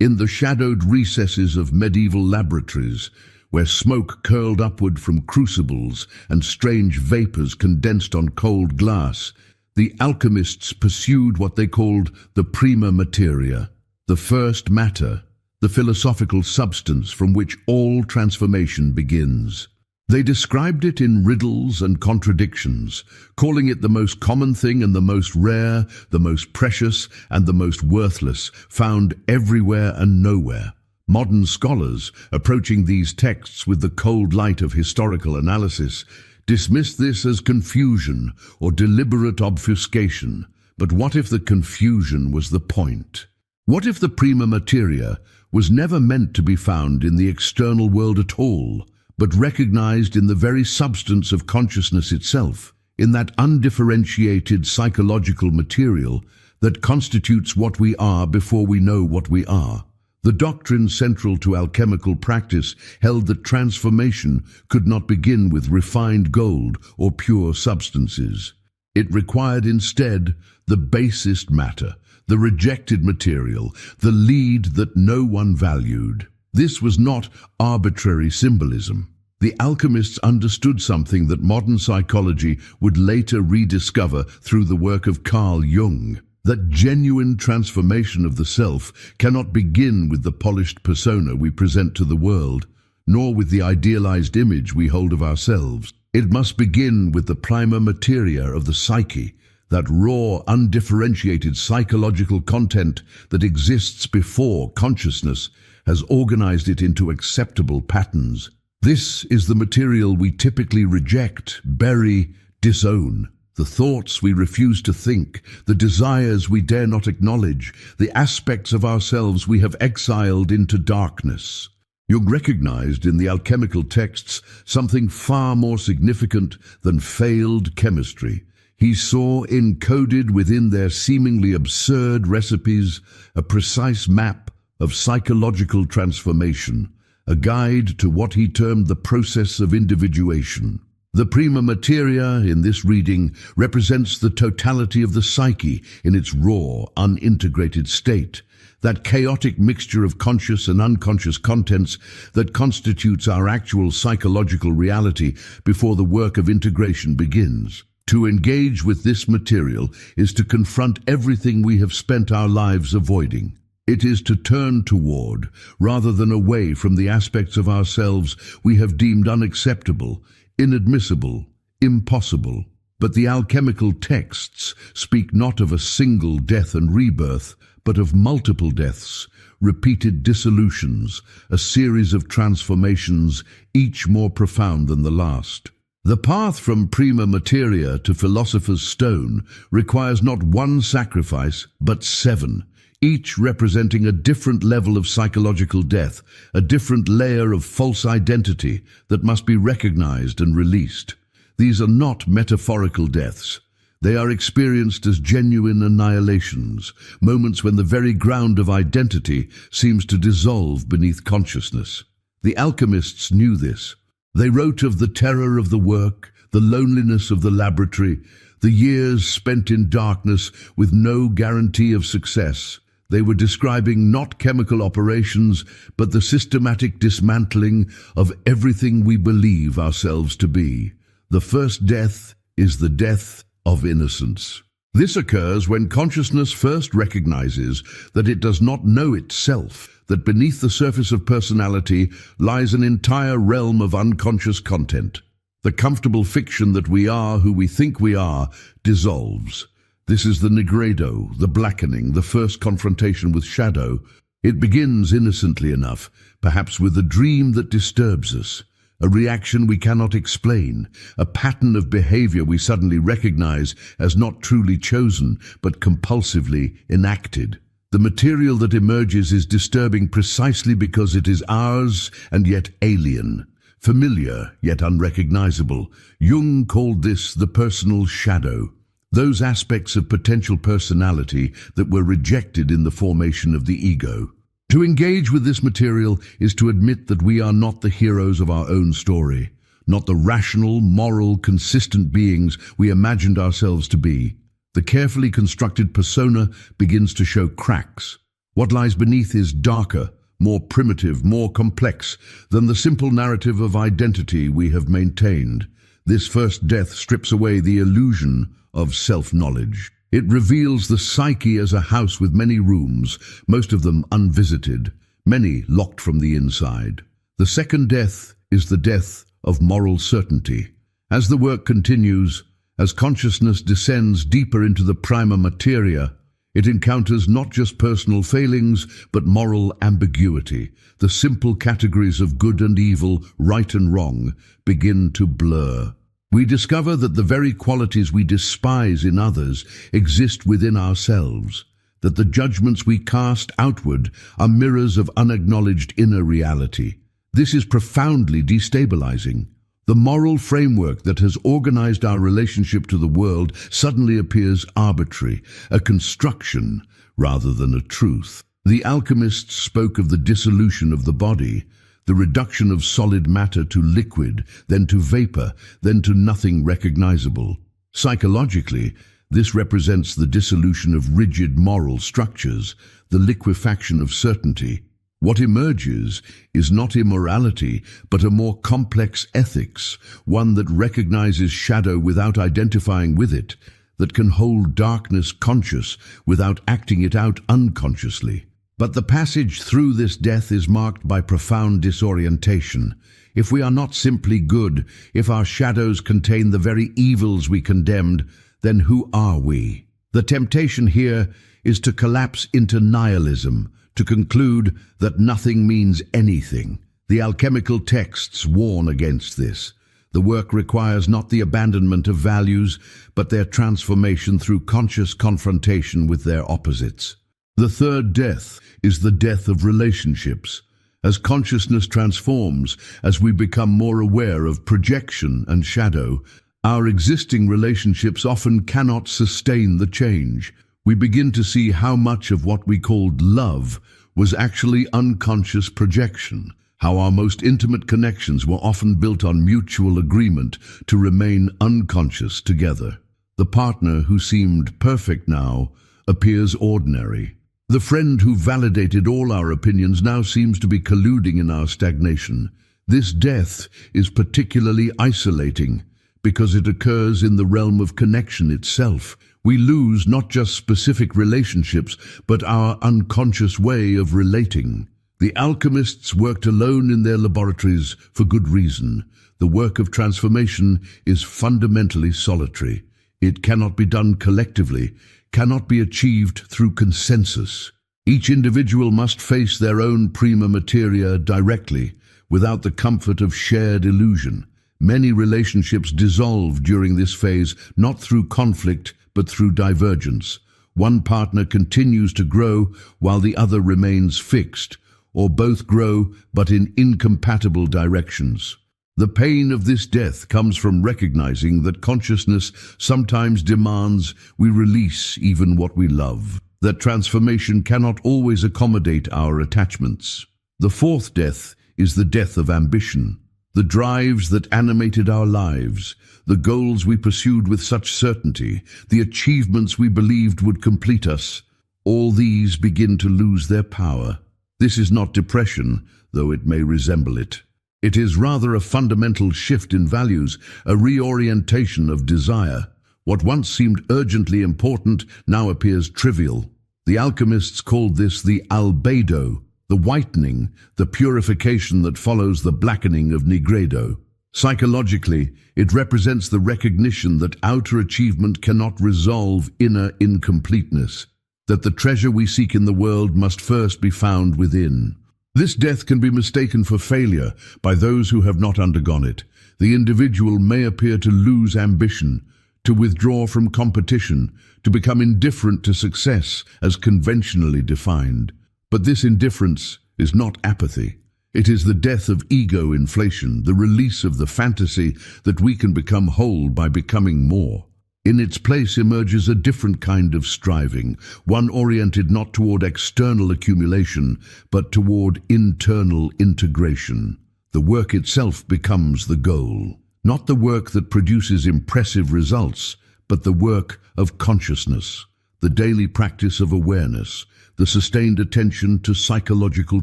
In the shadowed recesses of medieval laboratories, where smoke curled upward from crucibles and strange vapors condensed on cold glass, the alchemists pursued what they called the prima materia, the first matter, the philosophical substance from which all transformation begins. They described it in riddles and contradictions, calling it the most common thing and the most rare, the most precious and the most worthless, found everywhere and nowhere. Modern scholars, approaching these texts with the cold light of historical analysis, dismiss this as confusion or deliberate obfuscation. But what if the confusion was the point? What if the prima materia was never meant to be found in the external world at all, but recognized in the very substance of consciousness itself, in that undifferentiated psychological material that constitutes what we are before we know what we are? The doctrine central to alchemical practice held that transformation could not begin with refined gold or pure substances. It required instead the basest matter, the rejected material, the lead that no one valued. This was not arbitrary symbolism. The alchemists understood something that modern psychology would later rediscover through the work of Carl Jung, that genuine transformation of the self cannot begin with the polished persona we present to the world, nor with the idealized image we hold of ourselves. It must begin with the prima materia of the psyche, that raw, undifferentiated psychological content that exists before consciousness has organized it into acceptable patterns. This is the material we typically reject, bury, disown. The thoughts we refuse to think, the desires we dare not acknowledge, the aspects of ourselves we have exiled into darkness. Jung recognized in the alchemical texts something far more significant than failed chemistry. He saw encoded within their seemingly absurd recipes a precise map of psychological transformation, a guide to what he termed the process of individuation. The prima materia in this reading represents the totality of the psyche in its raw, unintegrated state, that chaotic mixture of conscious and unconscious contents that constitutes our actual psychological reality before the work of integration begins. To engage with this material is to confront everything we have spent our lives avoiding. It is to turn toward, rather than away from, the aspects of ourselves we have deemed unacceptable, inadmissible, impossible. But the alchemical texts speak not of a single death and rebirth, but of multiple deaths, repeated dissolutions, a series of transformations, each more profound than the last. The path from prima materia to philosopher's stone requires not one sacrifice, but 7, each representing a different level of psychological death, a different layer of false identity that must be recognized and released. These are not metaphorical deaths. They are experienced as genuine annihilations, moments when the very ground of identity seems to dissolve beneath consciousness. The alchemists knew this. They wrote of the terror of the work, the loneliness of the laboratory, the years spent in darkness with no guarantee of success. They were describing not chemical operations, but the systematic dismantling of everything we believe ourselves to be. The first death is the death of innocence. This occurs when consciousness first recognizes that it does not know itself, that beneath the surface of personality lies an entire realm of unconscious content. The comfortable fiction that we are who we think we are dissolves. This is the nigredo, the blackening, the first confrontation with shadow. It begins innocently enough, perhaps with a dream that disturbs us, a reaction we cannot explain, a pattern of behavior we suddenly recognize as not truly chosen, but compulsively enacted. The material that emerges is disturbing precisely because it is ours and yet alien, familiar yet unrecognizable. Jung called this the personal shadow, those aspects of potential personality that were rejected in the formation of the ego. To engage with this material is to admit that we are not the heroes of our own story, not the rational, moral, consistent beings we imagined ourselves to be. The carefully constructed persona begins to show cracks. What lies beneath is darker, more primitive, more complex than the simple narrative of identity we have maintained. This first death strips away the illusion of self-knowledge. It reveals the psyche as a house with many rooms, most of them unvisited, many locked from the inside. The second death is the death of moral certainty. As the work continues, as consciousness descends deeper into the prima materia, it encounters not just personal failings, but moral ambiguity. The simple categories of good and evil, right and wrong, begin to blur. We discover that the very qualities we despise in others exist within ourselves, that the judgments we cast outward are mirrors of unacknowledged inner reality. This is profoundly destabilizing. The moral framework that has organized our relationship to the world suddenly appears arbitrary, a construction rather than a truth. The alchemists spoke of the dissolution of the body, the reduction of solid matter to liquid, then to vapor, then to nothing recognizable. Psychologically, this represents the dissolution of rigid moral structures, the liquefaction of certainty. What emerges is not immorality, but a more complex ethics, one that recognizes shadow without identifying with it, that can hold darkness conscious without acting it out unconsciously. But the passage through this death is marked by profound disorientation. If we are not simply good, if our shadows contain the very evils we condemned, then who are we? The temptation here is to collapse into nihilism, to conclude that nothing means anything. The alchemical texts warn against this. The work requires not the abandonment of values, but their transformation through conscious confrontation with their opposites. The third death is the death of relationships. As consciousness transforms, as we become more aware of projection and shadow, our existing relationships often cannot sustain the change. We begin to see how much of what we called love was actually unconscious projection, how our most intimate connections were often built on mutual agreement to remain unconscious together. The partner who seemed perfect now appears ordinary. The friend who validated all our opinions now seems to be colluding in our stagnation. This death is particularly isolating because it occurs in the realm of connection itself. We lose not just specific relationships, but our unconscious way of relating. The alchemists worked alone in their laboratories for good reason. The work of transformation is fundamentally solitary. It cannot be done collectively, cannot be achieved through consensus. Each individual must face their own prima materia directly, without the comfort of shared illusion. Many relationships dissolve during this phase, not through conflict, but through divergence. One partner continues to grow while the other remains fixed, or both grow but in incompatible directions. The pain of this death comes from recognizing that consciousness sometimes demands we release even what we love, that transformation cannot always accommodate our attachments. The fourth death is the death of ambition. The drives that animated our lives, the goals we pursued with such certainty, the achievements we believed would complete us, all these begin to lose their power. This is not depression, though it may resemble it. It is rather a fundamental shift in values, a reorientation of desire. What once seemed urgently important now appears trivial. The alchemists called this the albedo, the whitening, the purification that follows the blackening of nigredo. Psychologically, it represents the recognition that outer achievement cannot resolve inner incompleteness, that the treasure we seek in the world must first be found within. This death can be mistaken for failure by those who have not undergone it. The individual may appear to lose ambition, to withdraw from competition, to become indifferent to success as conventionally defined. But this indifference is not apathy. It is the death of ego inflation, the release of the fantasy that we can become whole by becoming more. In its place emerges a different kind of striving, one oriented not toward external accumulation, but toward internal integration. The work itself becomes the goal. Not the work that produces impressive results, but the work of consciousness, the daily practice of awareness, the sustained attention to psychological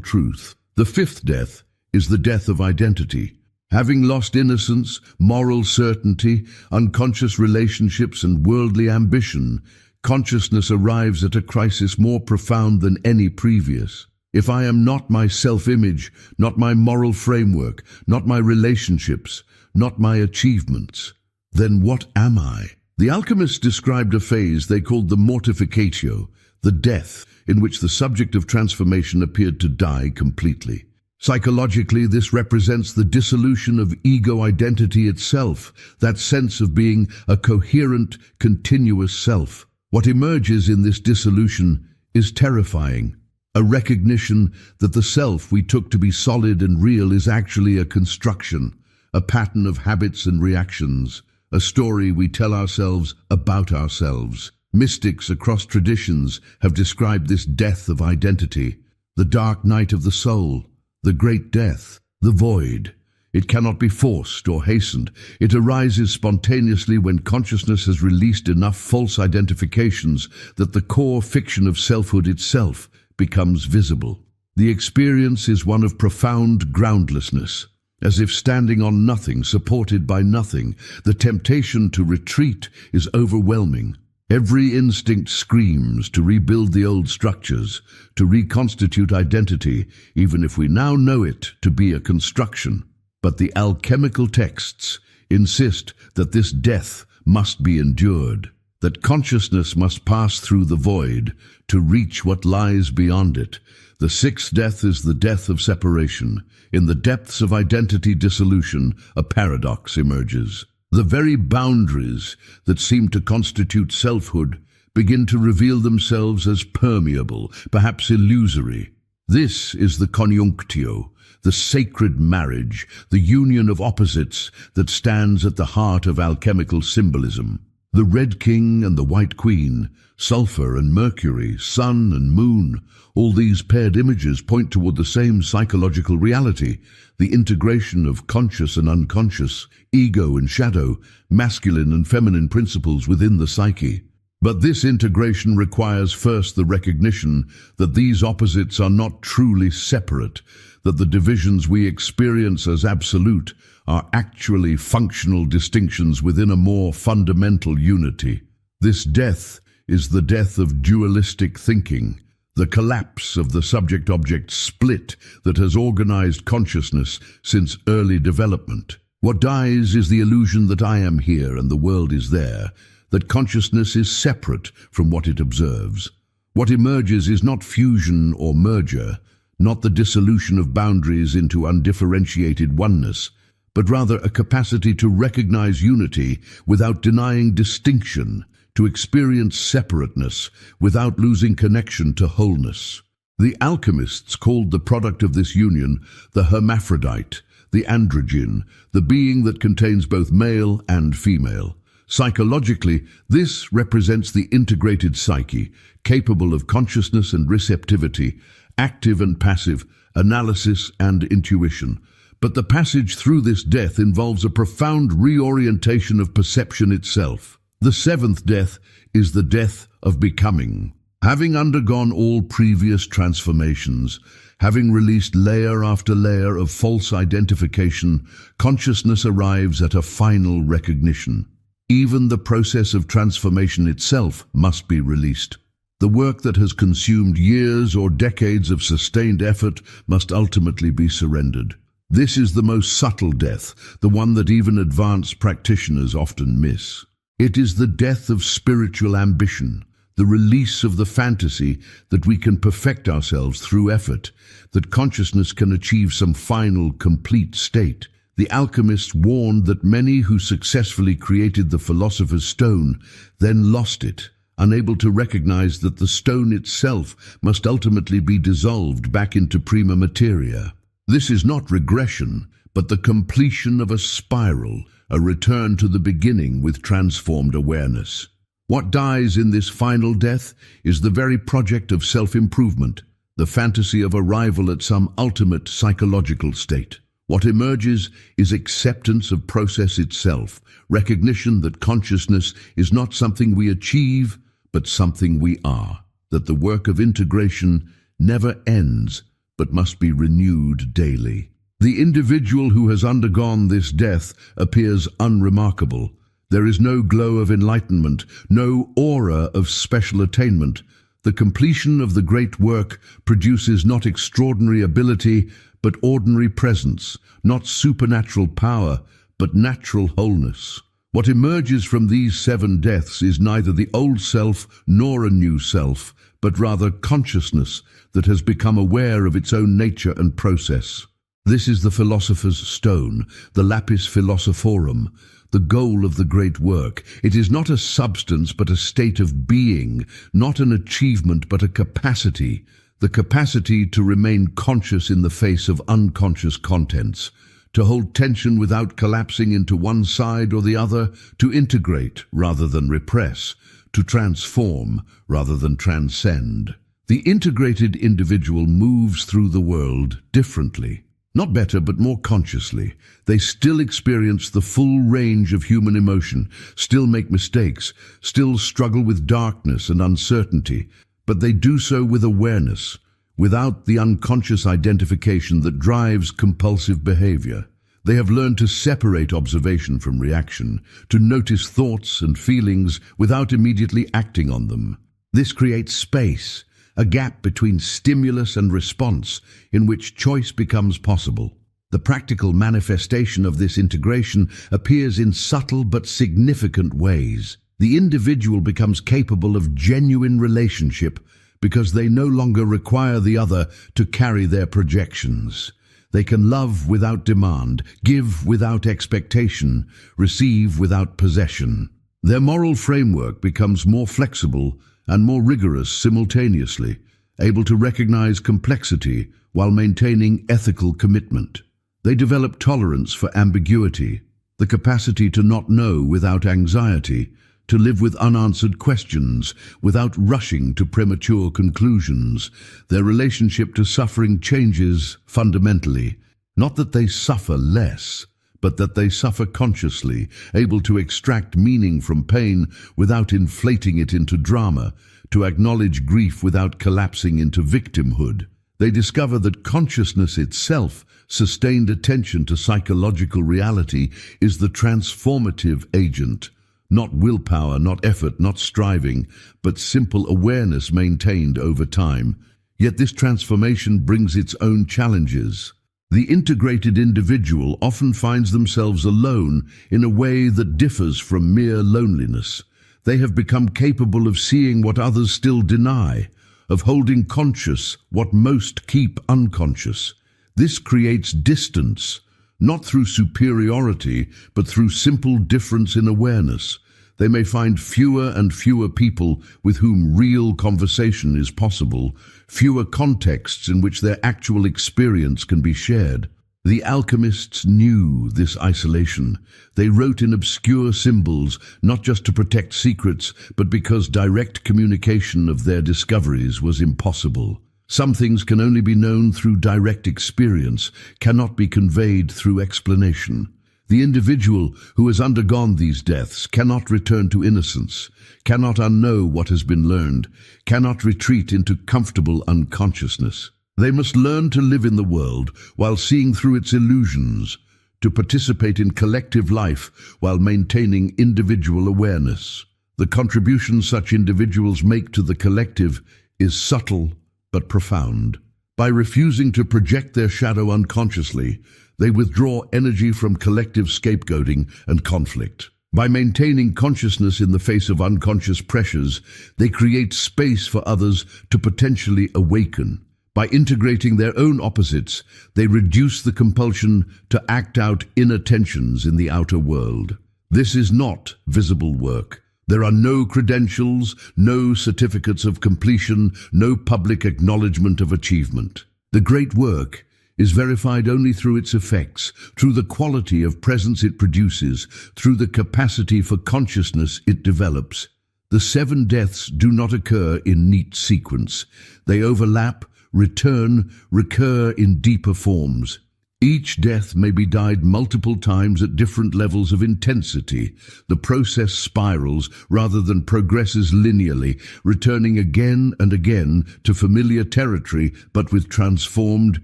truth. The fifth death is the death of identity. Having lost innocence, moral certainty, unconscious relationships, and worldly ambition, consciousness arrives at a crisis more profound than any previous. If I am not my self-image, not my moral framework, not my relationships, not my achievements, then what am I? The alchemists described a phase they called the mortificatio, the death, in which the subject of transformation appeared to die completely. Psychologically, this represents the dissolution of ego identity itself, that sense of being a coherent, continuous self. What emerges in this dissolution is terrifying. A recognition that the self we took to be solid and real is actually a construction, a pattern of habits and reactions, a story we tell ourselves about ourselves. Mystics across traditions have described this death of identity, the dark night of the soul, the great death, the void. It cannot be forced or hastened. It arises spontaneously when consciousness has released enough false identifications that the core fiction of selfhood itself becomes visible. The experience is one of profound groundlessness, as if standing on nothing, supported by nothing. The temptation to retreat is overwhelming. Every instinct screams to rebuild the old structures, to reconstitute identity, even if we now know it to be a construction. But the alchemical texts insist that this death must be endured, that consciousness must pass through the void to reach what lies beyond it. The sixth death is the death of separation. In the depths of identity dissolution, a paradox emerges. The very boundaries that seem to constitute selfhood begin to reveal themselves as permeable, perhaps illusory. This is the conjunctio, the sacred marriage, the union of opposites that stands at the heart of alchemical symbolism. The Red King and the White Queen, sulfur and mercury, sun and moon, all these paired images point toward the same psychological reality, the integration of conscious and unconscious, ego and shadow, masculine and feminine principles within the psyche. But this integration requires first the recognition that these opposites are not truly separate, that the divisions we experience as absolute are actually functional distinctions within a more fundamental unity. This death is the death of dualistic thinking, the collapse of the subject-object split that has organized consciousness since early development. What dies is the illusion that I am here and the world is there, that consciousness is separate from what it observes. What emerges is not fusion or merger, not the dissolution of boundaries into undifferentiated oneness, but rather a capacity to recognize unity without denying distinction, to experience separateness without losing connection to wholeness. The alchemists called the product of this union the hermaphrodite, the androgen, the being that contains both male and female. Psychologically, this represents the integrated psyche, capable of consciousness and receptivity, active and passive, analysis and intuition. But the passage through this death involves a profound reorientation of perception itself. The seventh death is the death of becoming. Having undergone all previous transformations, having released layer after layer of false identification, consciousness arrives at a final recognition. Even the process of transformation itself must be released. The work that has consumed years or decades of sustained effort must ultimately be surrendered. This is the most subtle death, the one that even advanced practitioners often miss. It is the death of spiritual ambition, the release of the fantasy that we can perfect ourselves through effort, that consciousness can achieve some final, complete state. The alchemists warned that many who successfully created the philosopher's stone then lost it, unable to recognize that the stone itself must ultimately be dissolved back into prima materia. This is not regression, but the completion of a spiral, a return to the beginning with transformed awareness. What dies in this final death is the very project of self-improvement, the fantasy of arrival at some ultimate psychological state. What emerges is acceptance of process itself, recognition that consciousness is not something we achieve, but something we are. that the work of integration never ends but must be renewed daily. The individual who has undergone this death appears unremarkable. There is no glow of enlightenment, no aura of special attainment. The completion of the great work produces not extraordinary ability, but ordinary presence, not supernatural power, but natural wholeness. What emerges from these 7 deaths is neither the old self nor a new self, but rather consciousness that has become aware of its own nature and process. This is the philosopher's stone, the lapis philosophorum, the goal of the great work. It is not a substance but a state of being, not an achievement but a capacity, the capacity to remain conscious in the face of unconscious contents, to hold tension without collapsing into one side or the other, to integrate rather than repress, to transform rather than transcend. The integrated individual moves through the world differently. Not better, but more consciously. They still experience the full range of human emotion, still make mistakes, still struggle with darkness and uncertainty, but they do so with awareness, without the unconscious identification that drives compulsive behavior. They have learned to separate observation from reaction, to notice thoughts and feelings without immediately acting on them. This creates space, a gap between stimulus and response in which choice becomes possible. The practical manifestation of this integration appears in subtle but significant ways. The individual becomes capable of genuine relationship because they no longer require the other to carry their projections. They can love without demand, give without expectation, receive without possession. Their moral framework becomes more flexible and more rigorous simultaneously, able to recognize complexity while maintaining ethical commitment. They develop tolerance for ambiguity, the capacity to not know without anxiety, to live with unanswered questions without rushing to premature conclusions. Their relationship to suffering changes fundamentally. Not that they suffer less, but that they suffer consciously, able to extract meaning from pain without inflating it into drama, to acknowledge grief without collapsing into victimhood. They discover that consciousness itself, sustained attention to psychological reality, is the transformative agent. Not willpower, not effort, not striving, but simple awareness maintained over time. Yet this transformation brings its own challenges. The integrated individual often finds themselves alone in a way that differs from mere loneliness. They have become capable of seeing what others still deny, of holding conscious what most keep unconscious. This creates distance, not through superiority, but through simple difference in awareness. They may find fewer and fewer people with whom real conversation is possible, fewer contexts in which their actual experience can be shared. The alchemists knew this isolation. They wrote in obscure symbols, not just to protect secrets, but because direct communication of their discoveries was impossible. Some things can only be known through direct experience, cannot be conveyed through explanation. The individual who has undergone these deaths cannot return to innocence, cannot unknow what has been learned, cannot retreat into comfortable unconsciousness. They must learn to live in the world while seeing through its illusions, to participate in collective life while maintaining individual awareness. The contribution such individuals make to the collective is subtle but profound. By refusing to project their shadow unconsciously, they withdraw energy from collective scapegoating and conflict. By maintaining consciousness in the face of unconscious pressures, they create space for others to potentially awaken. By integrating their own opposites, they reduce the compulsion to act out inner tensions in the outer world. This is not visible work. There are no credentials, no certificates of completion, no public acknowledgement of achievement. The great work is verified only through its effects, through the quality of presence it produces, through the capacity for consciousness it develops. The 7 deaths do not occur in neat sequence. They overlap, return, recur in deeper forms. Each death may be died multiple times at different levels of intensity. The process spirals rather than progresses linearly, returning again and again to familiar territory but with transformed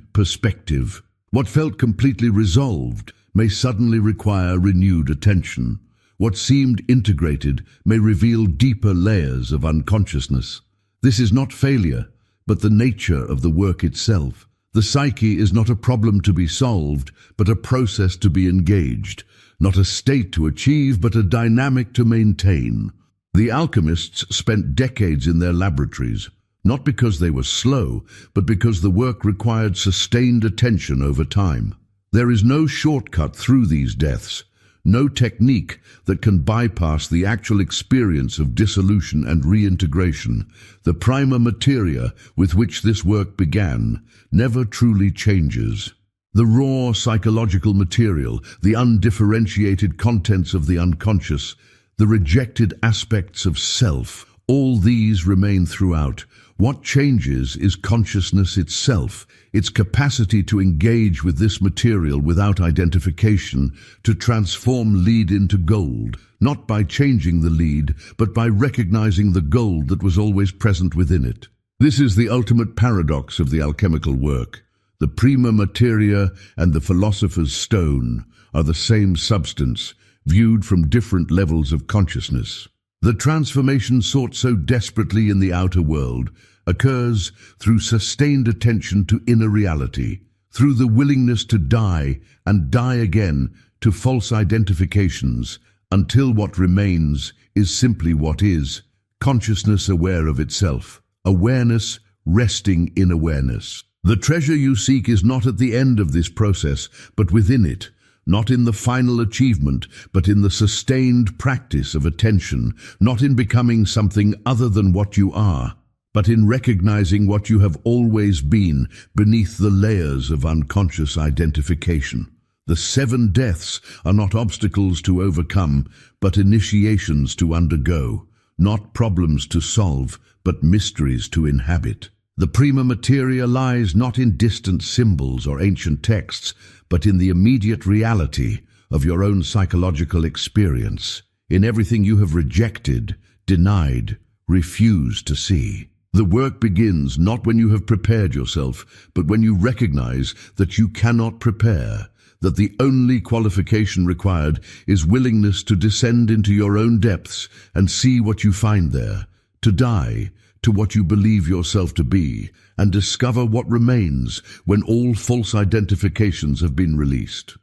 perspective. What felt completely resolved may suddenly require renewed attention. What seemed integrated may reveal deeper layers of unconsciousness. This is not failure, but the nature of the work itself. The psyche is not a problem to be solved, but a process to be engaged, not a state to achieve, but a dynamic to maintain. The alchemists spent decades in their laboratories, not because they were slow, but because the work required sustained attention over time. There is no shortcut through these deaths, no technique that can bypass the actual experience of dissolution and reintegration. The prima materia with which this work began never truly changes. The raw psychological material, the undifferentiated contents of the unconscious, the rejected aspects of self, all these remain throughout. What changes is consciousness itself, its capacity to engage with this material without identification, to transform lead into gold, not by changing the lead, but by recognizing the gold that was always present within it. This is the ultimate paradox of the alchemical work. The prima materia and the philosopher's stone are the same substance, viewed from different levels of consciousness. The transformation sought so desperately in the outer world occurs through sustained attention to inner reality, through the willingness to die and die again to false identifications, until what remains is simply what is, consciousness aware of itself, awareness resting in awareness. The treasure you seek is not at the end of this process, but within it, not in the final achievement, but in the sustained practice of attention, not in becoming something other than what you are, but in recognizing what you have always been beneath the layers of unconscious identification. The 7 deaths are not obstacles to overcome, but initiations to undergo, not problems to solve, but mysteries to inhabit. The prima materia lies not in distant symbols or ancient texts, but in the immediate reality of your own psychological experience, in everything you have rejected, denied, refused to see. The work begins not when you have prepared yourself, but when you recognize that you cannot prepare, that the only qualification required is willingness to descend into your own depths and see what you find there, to die to what you believe yourself to be, and discover what remains when all false identifications have been released.